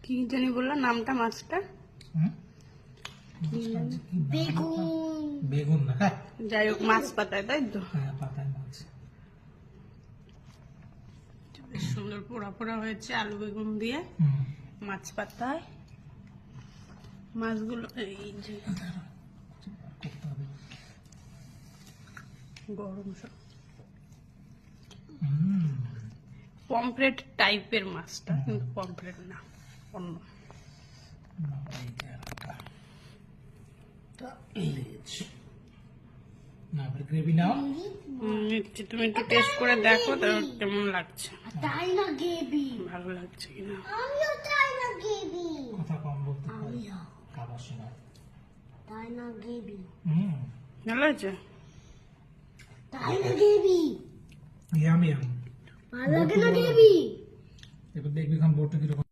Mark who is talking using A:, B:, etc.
A: কি জানি বললো নামটা মাছটা?
B: বেগুন। বেগুন না,
A: যাই হোক মাছ পাতায়, তাই তো?
B: হ্যাঁ পাতায় মাছ।
A: বেশ সুন্দর পোড়া পোড়া হয়েছে আলু বেগুন দিয়ে মাছ পাতায়। মাছগুলো এই যে গরম সব পমফ্রেট টাইপের মাছটা, কিন্তু পমফ্রেট না, অন্য।
B: গ্রেভি নাও।
A: নিচ্ছি, তুমি একটু টেস্ট করে দেখো তো কেমন লাগছে,
C: তাই না গ্রেভি?
A: ভালো লাগছে কিনা।
C: আমিও তাই না গ্রেভি।
B: কথা কম বলতে হয়
C: আমিও
B: খাবার সময়।
C: তাই না গ্রেভি।
A: ভালো হয়েছে?
C: তাই না গ্রেভি।
B: Yam yam.
C: ভালো লাগে না গ্রেভি।
B: এবার দেখবি খান বোর্ডটা কিরকম।